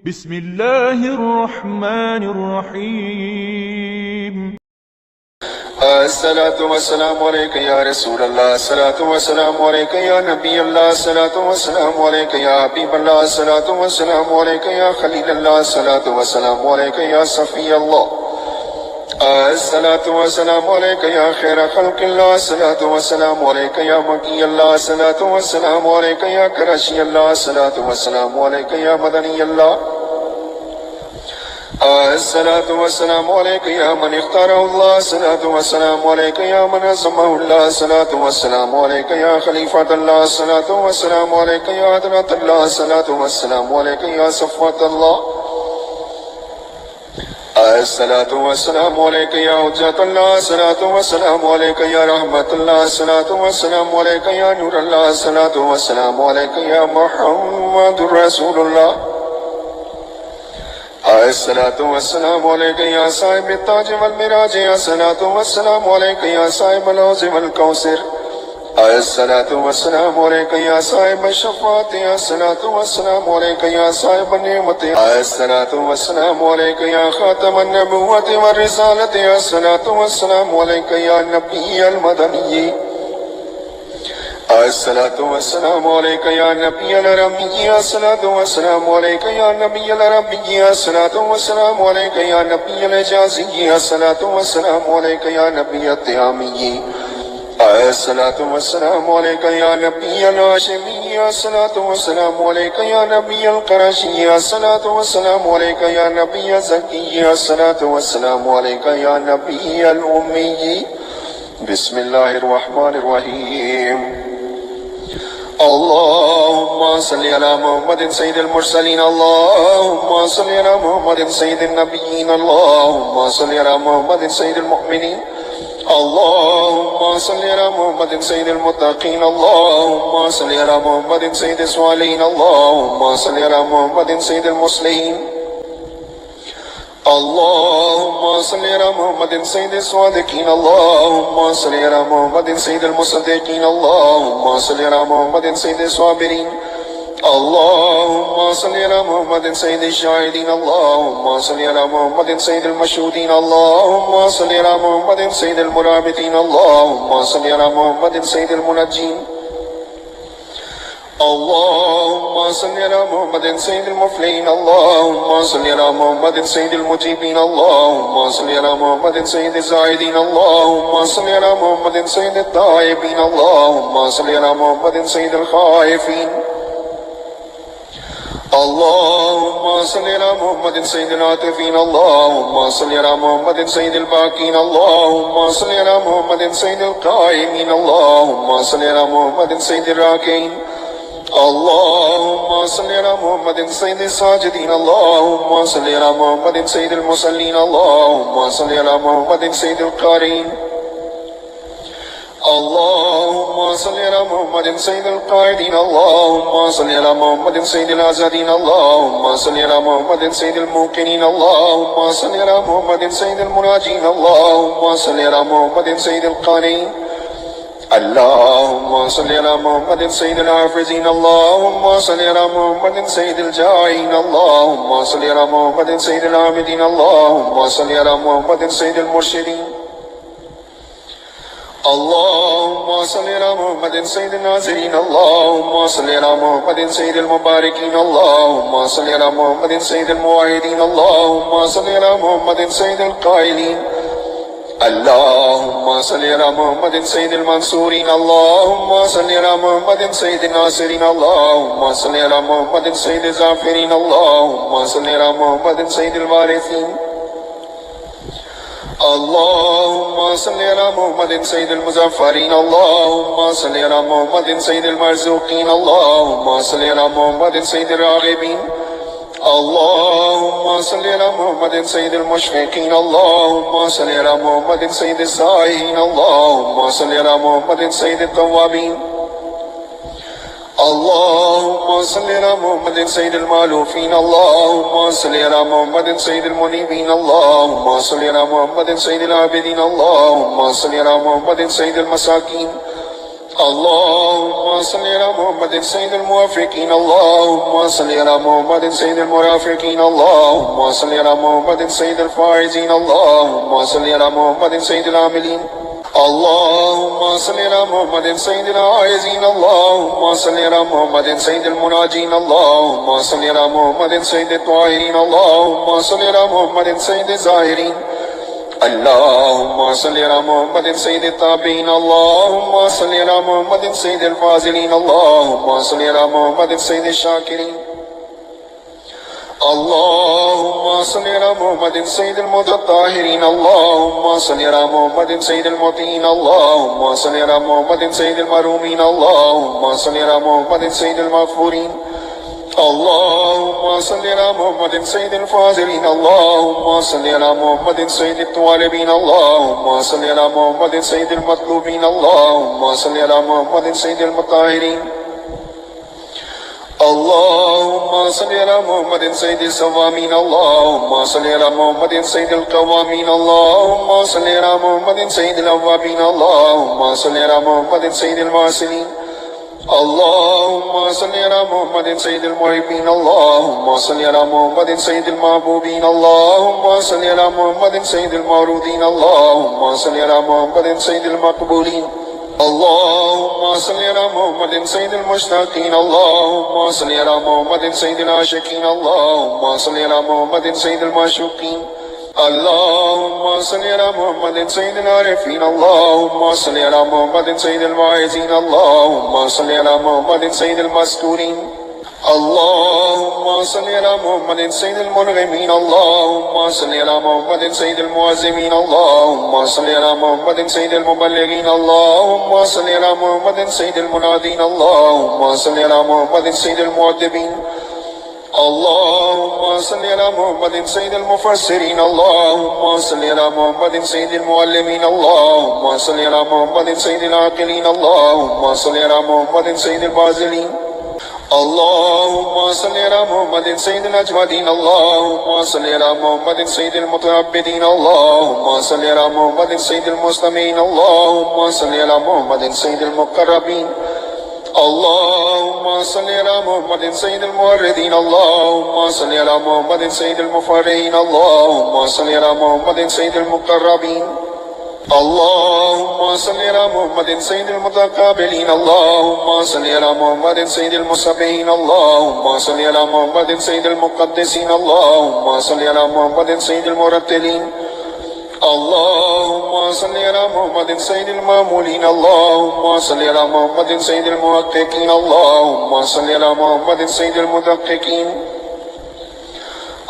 بسم الله الرحمن الرحيم. الصلاة والسلام عليك يا رسول الله، الصلاة والسلام عليك يا نبي الله، الصلاة والسلام عليك يا حبيب الله، الصلاة والسلام عليك يا خليل الله، الصلاة والسلام عليك يا صفي الله، الصلاة والسلام عليك يا خير خلق الله، الصلاة والسلام عليك يا مكي الله، الصلاة والسلام عليك يا كرشي الله، الصلاة والسلام عليك يا مدني الله، الصلاة والسلام عليك يا من اختاره الله، الصلاة والسلام عليك يا من عصمه الله، الصلاة والسلام عليك يا خليفة الله، الصلاة والسلام عليك يا حضرة الله، الصلاة والسلام عليك يا صفوة الله، الصلاة والسلام عليك يا حجة الله، الصلاة والسلام عليك يا رحمة الله، الصلاة والسلام عليك يا نور الله، الصلاة والسلام عليك يا محمد رسول الله، الصلاة والسلام عليك يا صاحب التاج والمراج، الصلاة والسلام عليك يا صاحب الحوض والكوثر، الصلاة والسلام عليك يا صاحب الشفاعة، الصلاة والسلام عليك يا صاحب النعمة، الصلاة والسلام عليك يا خاتم النبوة والرسالة، الصلاة والسلام عليك يا نبي المدني، الصلاة والسلام عليك يا نبي العربي، الصلاة والسلام عليك يا نبي العربي، الصلاة والسلام عليك يا نبي الحجازي، الصلاة والسلام عليك يا نبي التيامي، الصلاة والسلام عليك يا نبي الهاشمي، الصلاة والسلام عليك يا نبي القرشي، الصلاة والسلام عليك يا نبي الزكي، الصلاة والسلام عليك يا نبي الأمي. بسم الله الرحمن الرحيم. اللهم صل على محمد سيد المرسلين، اللهم صل على محمد سيد النبيين، اللهم صل على محمد سيد المؤمنين، اللهم صل على محمد سيد المتقين، اللهم صل على محمد سيد الصالحين، اللهم صل على محمد سيد المصلحين، اللهم صل على محمد سيد الصادقين، اللهم صل على محمد سيد المصدقين، اللهم صل على محمد سيد الصابرين، اللهم صل على محمد سيد الشاهدين، اللهم صل على محمد سيد المشهودين، اللهم صل على محمد سيد المرابطين، اللهم صل على محمد سيد المنجين، اللهم صل على محمد سيد المفلحين، اللهم صل على محمد سيد المجيبين، اللهم صل على محمد سيد الزاهدين، اللهم صل على محمد سيد التائبين، اللهم صل على محمد سيد الخائفين، اللهم صل على محمد سيد العاطفين، اللهم صل على محمد سيد الباكين، اللهم صل على محمد سيد القائمين، اللهم صل على محمد سيد الراكعين، اللهم صل على محمد سيد الساجدين، اللهم صل على محمد سيد المصلين، اللهم صل على محمد سيد القارئين، اللهم صل على محمد سيد القائدين، اللهم صل على محمد سيد الآزادين، اللهم صل على محمد سيد الموقنين، اللهم صل على محمد سيد المناجين، اللهم صل على محمد سيد القانين، اللهم صل على محمد سيد الحافظين، اللهم صل على محمد سيد الجاهين، اللهم صل على محمد سيد العابدين، اللهم صل على محمد سيد المرشدين، اللهم صل على محمد سيد الناصرين، اللهم صل على محمد سيد المباركين، اللهم صل على محمد سيد الموحدين، اللهم صل على محمد سيد القائلين، اللهم صل على محمد سيد المنصورين، اللهم صل على محمد سيد الناصرين، اللهم صل على محمد سيد الظافرين، اللهم صل على محمد سيد الوارثين، اللهم صل على محمد سيد المظفرين، اللهم صل على محمد سيد المرزوقين، اللهم صل على محمد سيد الراغبين، اللهم صل على محمد سيد المشفقين، اللهم صل على محمد سيد السائحين، اللهم صل على محمد سيد التوابين، اللهم صل على محمد سيد المألوفين، اللهم صل على محمد سيد المنيبين، اللهم صل على محمد سيد العابدين، اللهم صل على محمد سيد المساكين، اللهم صل على محمد سيد الموافقين اللهم صل على محمد سيد المرافقين اللهم صل على محمد سيد الفائزين اللهم صل على محمد سيد العاملين اللهم صل على محمد سيد العائزين اللهم صل على محمد سيد المناجين اللهم صل على محمد سيد الطاهرين اللهم صل على محمد سيد الزاهرين اللهم صل على محمد سيد التابعين اللهم صل على محمد سيد الفاضلين اللهم صل على محمد سيد الشاكرين اللهم صل على محمد سيد المتطهرين اللهم صل على محمد سيد المطيعين اللهم صل على محمد سيد المرومين اللهم صل على محمد سيد المغفورين اللهم صل على محمد سيد الفاضلين اللهم صل على محمد سيد الطالبين اللهم صل على محمد سيد المطلوبين اللهم صل على محمد سيد المطهرين اللهم صل على محمد سيد الصوامين اللهم صل على محمد سيد القوامين اللهم صل على محمد سيد الأوابين اللهم صل على محمد سيد المعسلين اللهم صل على محمد سيد المحبين اللهم صل على محمد سيد المحبوبين اللهم صل على محمد سيد المعروضين اللهم صل على محمد سيد المقبولين اللهم صل على محمد سيد المشتاقين اللهم صل على محمد سيد العاشقين اللهم صل على محمد سيد المعشوقين اللهم صل على محمد سيد العارفين اللهم صل على محمد سيد الواعظين اللهم صل على محمد سيد المذكورين اللهم صل على محمد سيد المنغمين اللهم صل على محمد سيد المعظمين اللهم صل على محمد سيد المبلغين اللهم صل على محمد سيد المنادين اللهم صل على محمد سيد المؤدبين اللهم صل على محمد سيد المفسرين اللهم صل على محمد سيد المعلمين اللهم صل على محمد سيد العاقلين اللهم صل على محمد سيد البازلين اللهم صل على محمد سيد الأجودين اللهم صل على محمد سيد المتعبدين اللهم صل على محمد سيد المستمعين اللهم صل على محمد سيد المقربين اللهم صل على محمد سيد الموردين اللهم صل على محمد سيد المفرحين اللهم صل على محمد سيد المقربين اللهم صل على محمد سيد المتقابلين اللهم صل على محمد سيد المسبحين اللهم صل على محمد سيد المقدسين اللهم صل على محمد سيد المرتلين اللهم صل على محمد سيد المامولين اللهم صل على محمد سيد المحققين اللهم صل على محمد سيد المدققين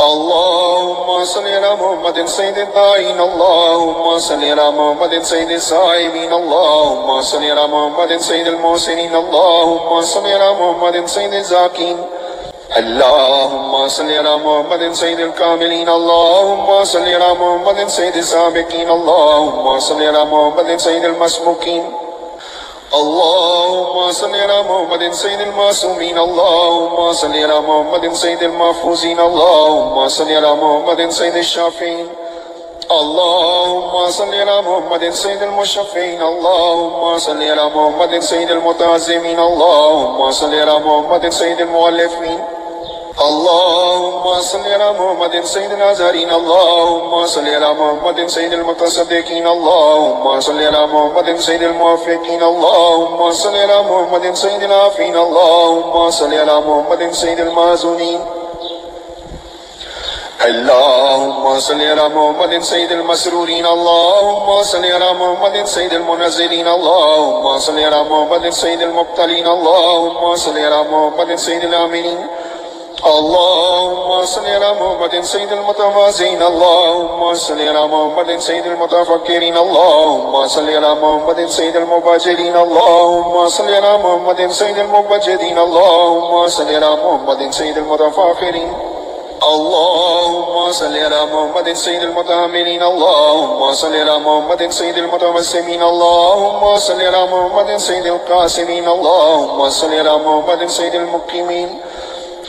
اللهم صل على محمد سيد الداعين اللهم صل على محمد سيد الصائمين اللهم صل على محمد سيد المحسنين اللهم صل على محمد سيد الزاكين اللهم صل على محمد سيد الكاملين اللهم صل على محمد سيد السابقين اللهم صل على محمد سيد المسبوقين اللهم صل على محمد سيد المعصومين اللهم صل على محمد سيد المحفوظين اللهم صل على محمد سيد الشافعين اللهم صل على محمد سيد المشفعين اللهم صل على محمد سيد المتعظمين اللهم صل على محمد سيد المؤلفين اللهم صل على محمد سيد الازهرين اللهم صل على محمد سيد المتصدقين اللهم صل على محمد سيد الموفقين اللهم صل على محمد سيد العافين اللهم صل على محمد سيد المعزونين اللهم صل على محمد سيد المسرورين اللهم صل على محمد سيد المنزلين اللهم صل على محمد سيد المبتلين اللهم صل على محمد سيد الامنين اللهم صل على محمد سيد المتواضعين اللهم صل على محمد سيد المتفكرين اللهم صل على محمد سيد المباجرين اللهم صل على محمد سيد المبجدين اللهم صل على محمد سيد المتفاخرين اللهم صل على محمد سيد المتعاملين اللهم صل على محمد سيد المتوسمين اللهم صل على محمد سيد القاسمين اللهم صل على محمد سيد المقيمين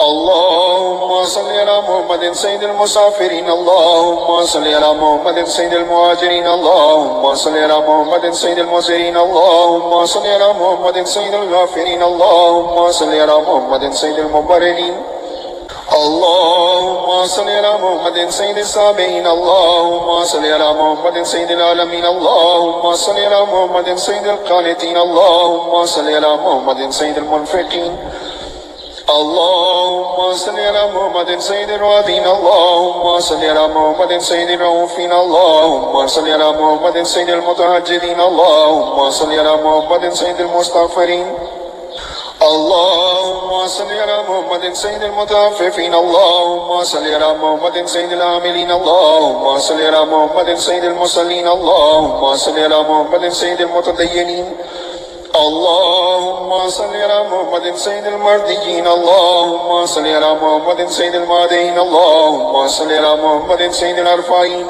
اللهم صل على محمد سيد المسافرين اللهم صل على محمد سيد المهاجرين اللهم صل على محمد سيد المسيرين اللهم صل على محمد سيد الغافرين اللهم صل على محمد سيد المبررين اللهم صل على محمد سيد السابعين اللهم صل على محمد سيد العالمين اللهم صل على محمد سيد القانتين اللهم صل على محمد سيد المنفقين اللهم صل على محمد سيد الراضين اللهم صل على محمد سيد الرؤوفين اللهم صل على محمد سيد المتهجدين اللهم صل على محمد سيد المستغفرين اللهم صل على محمد سيد المتعففين اللهم صل على محمد سيد العاملين اللهم صل على محمد سيد المصلين اللهم صل على محمد سيد المتدينين اللهم صل على محمد سيد المرديين اللهم صل على محمد سيد المهديين اللهم صل على محمد سيد الأرفعين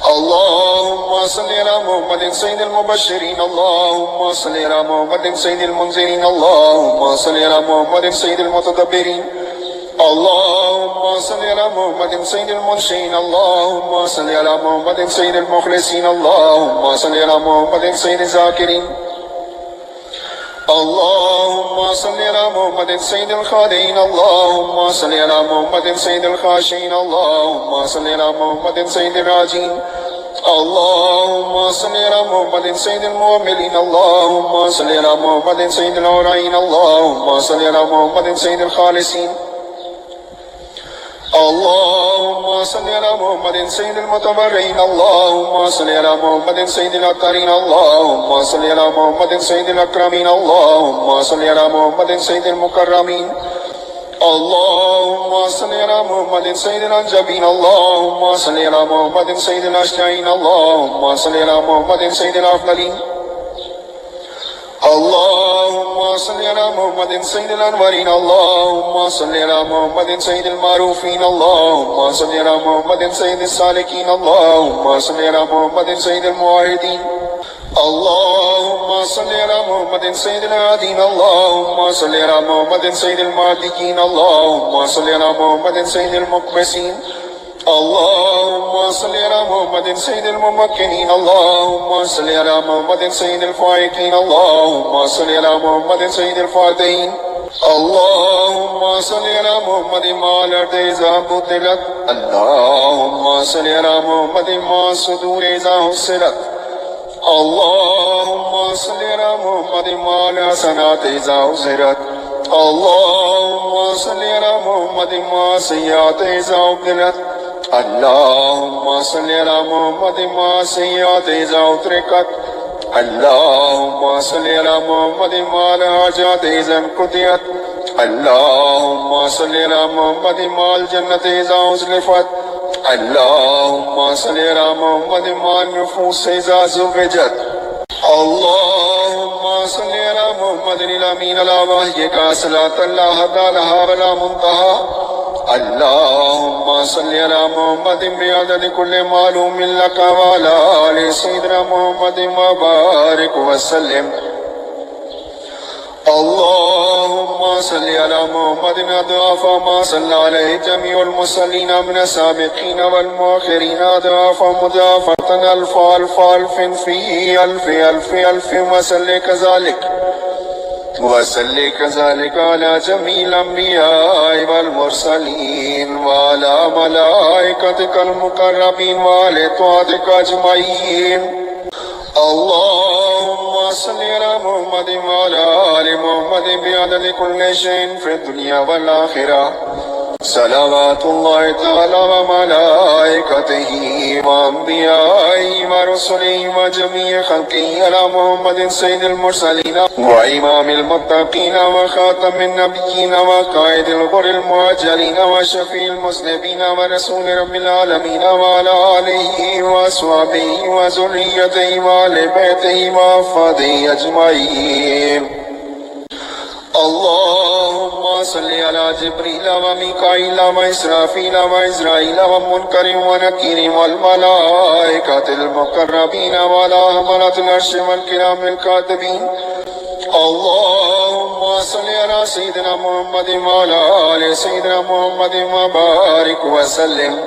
اللهم صل على محمد سيد المبشرين اللهم صل على محمد سيد المنذرين اللهم صل على محمد سيد المتدبرين اللهم صل على محمد سيد المنشئين اللهم صل على محمد سيد المخلصين اللهم صل على محمد سيد الذاكرين اللهم صل على محمد سيد الخادعين اللهم صل على محمد سيد الخاشعين اللهم صل على محمد سيد الراجين اللهم صل على محمد سيد المؤمنين اللهم صل على محمد سيد الأورعين اللهم صل على محمد سيد الخالصين اللهم صل على محمد سيد المتبرعين اللهم صل على محمد سيد الأطهرين اللهم صل على محمد سيد الأكرمين اللهم صل على محمد سيد المكرمين اللهم صل على محمد سيد الأنجبين اللهم صل على محمد سيد الأشجعين اللهم صل على محمد سيد الأفضلين اللهم صل على محمد سيد الأنوارين اللهم صل على محمد سيد المعروفين اللهم صل على محمد سيد السالكين اللهم صل على محمد سيد الموحدين اللهم صل على محمد سيد الهادين اللهم صل على محمد سيد المهديين اللهم صل على محمد سيد المقبسين اللهم صل على محمد سيد الممكنين اللهم صل على محمد سيد الفائقين اللهم صل على محمد سيد الفاتحين اللهم صل على محمد مع الأرض إذا بطلت اللهم صل على محمد مع الصدور إذا حصلت اللهم صل على محمد مع الحسنات إذا أظهرت اللهم صل على محمد مع السيئات إذا أبدلت اللهم صل على محمد مع السيئات إذا أتركت اللهم صل على محمد مع الحاجات إذا انقضيت اللهم صل على محمد مع الجنة إذا أزلفت اللهم صل على محمد مع النفوس إذا زوجت اللهم صل على محمد الأمين على وحيك صلاة الله تعالى ولا منتهى اللهم صل على محمد بعدد كل معلوم لك وعلى آل سيدنا محمد وبارك وسلم اللهم صل على محمد أضعاف ما صلى عليه جميع المصلين من السابقين والمؤخرين أضعاف مضاعفة ألف ألف ألف في ألف ألف ألف وصل كذلك على جميع الأنبياء والمرسلين وعلى ملائكتك المقربين وعلى طاعتك أجمعين اللهم صل على محمد وعلى آل محمد بعدد كل شيء في الدنيا والآخرة صلوات الله تعالى وملائكته وأنبيائه ورسله وجميع خلقه على محمد سيد المرسلين وإمام المتقين وخاتم النبيين وقائد الغر المهاجرين وشفيع المذنبين ورسول رب العالمين وعلى آله وأصحابه وذريته وآل بيته وأفراده أجمعين اللهم صل على جبريل وميكائيل وإسرافيل وإسرائيل ومنكر ونكير والملائكة المقربين وعلى حملة العرش والكرام الكاتبين اللهم صل على سيدنا محمد وعلى آل سيدنا محمد وبارك وسلم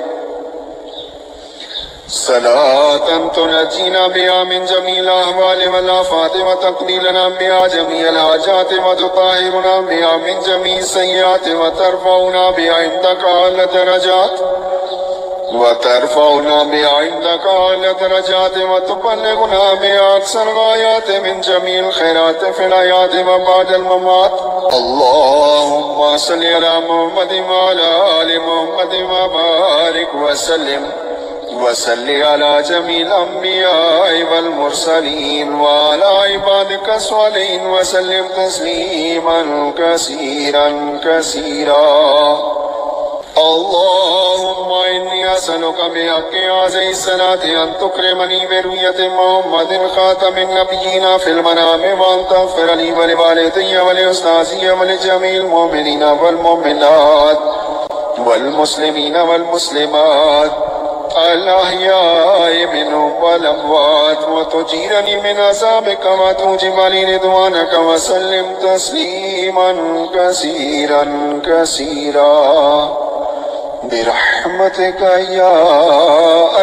صلاة تنجينا بها من جميع الأهوال والآفات وتقضي لنا بها جميع الحاجات وتطهرنا بها من جميع السيئات وترفعنا بها عندك أعلى الدرجات وتبلغنا بها أقصى الغايات من جميع الخيرات في الحياة وبعد الممات. اللهم صل على محمد وعلى آل محمد وبارك وسلم وصل على جميع الأنبياء والمرسلين وعلى عبادك الصالحين وسلم تسليما كثيرا كثيرا. اللهم إني أسألك بحق هذه الصلاة أن تكرمني برؤية محمد خاتم النبيين في المنام وأن تغفر لي ولوالدي ولأستاذي ولجميع المؤمنين والمؤمنات والمسلمين والمسلمات الأحياء منهم والأموات وتجيرني من عذابك وتوجب لي رضوانك وسلم تسليما كثيرا كثيرا برحمتك يا